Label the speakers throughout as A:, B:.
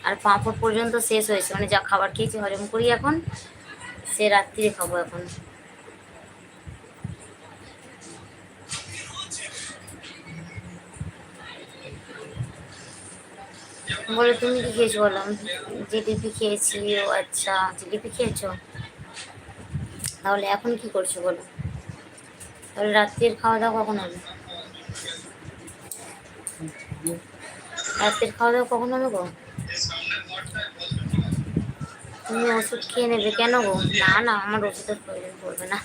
A: আর পাঁপড় পর্যন্ত শেষ হয়েছে, মানে যা খাবার খেয়েছি হজম করি এখন, সে রাত্রিরে খাবো এখন। বলো তুমি কি খেয়েছো বলো। জিলিপি খেয়েছি। ও আচ্ছা, জিলিপি খেয়েছো, তাহলে এখন কি করছো বলো। তাহলে রাত্রির খাওয়া দাওয়া কখন হবে? রাত্রির খাওয়া দাওয়া কখন হবে গো? তুমি ওষুধ খেয়ে নেবে কেন গো? না না, আমার ওষুধের প্রয়োজন পড়বে না।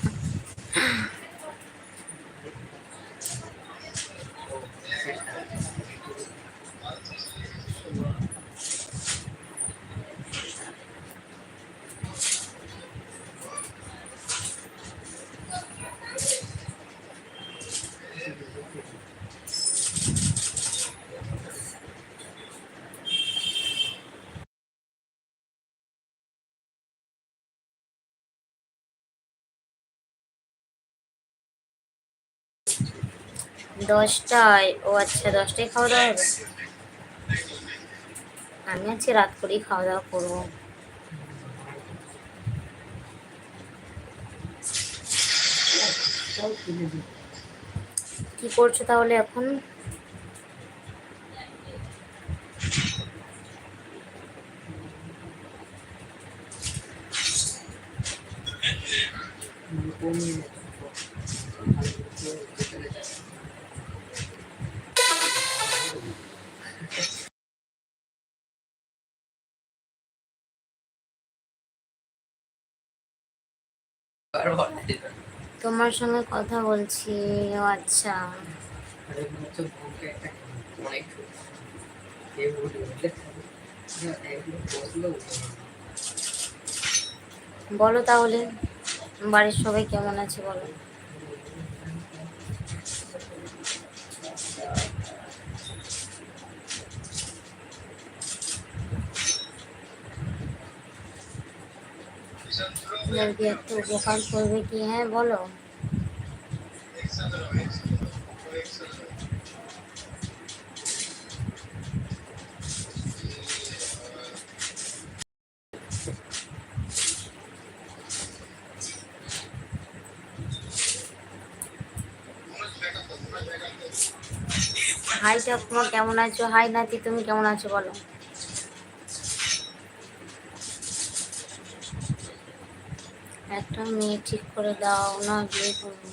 A: 10টায়? ও আচ্ছা, 10টায় খাওয়া দাওয়া হবে। আমি আজকে রাত করেই খাওয়া দাওয়া করবো। কি করছো তাহলে এখন? তোমার সঙ্গে কথা বলছি। ও আচ্ছা, বলো তাহলে বাড়ির সবাই কেমন আছে বলো। বলবি একটু উপকার করবে কি? হ্যাঁ বলো। হাই ঠাকুমা কেমন আছো? হাই নাতি, তুমি কেমন আছো বলো। একটা মেয়ে ঠিক করে দাও না, বিয়ে করবো।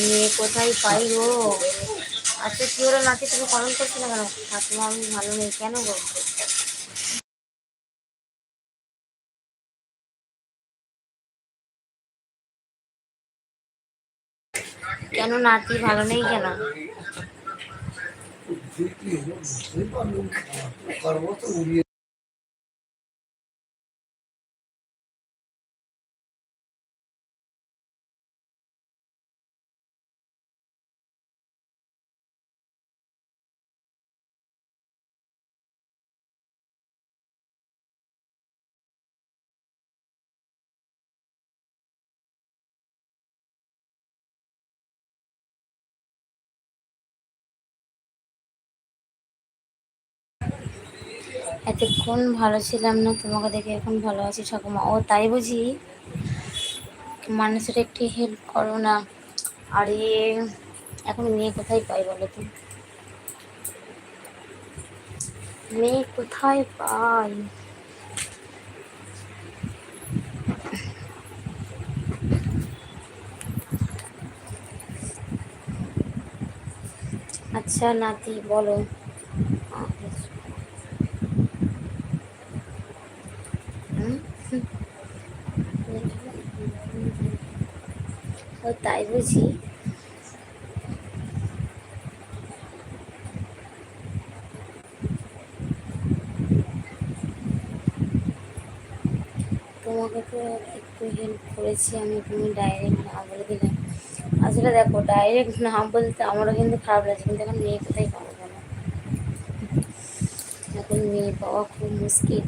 A: মেয়ে কোথায় পাই গো? আচ্ছা কি হলো নাতি, তুমি কমেন্ট করছো না কেন? ঠাকুমা আমি ভালো নেই কেন গো? কেন নাতি ভালো নেই কেন? এতক্ষণ ভালো ছিলাম না, তোমাকে দেখে এখন ভালো আছি ঠাকুমা। ও তাই বুঝি? মানুষের একটু হেল্প করো না। আরে এখন মেয়ে কোথায় পাই বলো তো? মেয়ে কোথায় পাই? আচ্ছা নাতি বলো। হুম? ও তাই বুঝি? তোমাকে তো একটু হেল্প করেছি আমি, তুমি ডাইরেক্ট না বলে দিলে। আসলে দেখো, ডাইরেক্ট না বলতে আমারও কিন্তু খারাপ লাগছে, কিন্তু এখন মেয়ে কোথায় পাবো বলো? এখন মেয়ে পাওয়া খুব মুশকিল।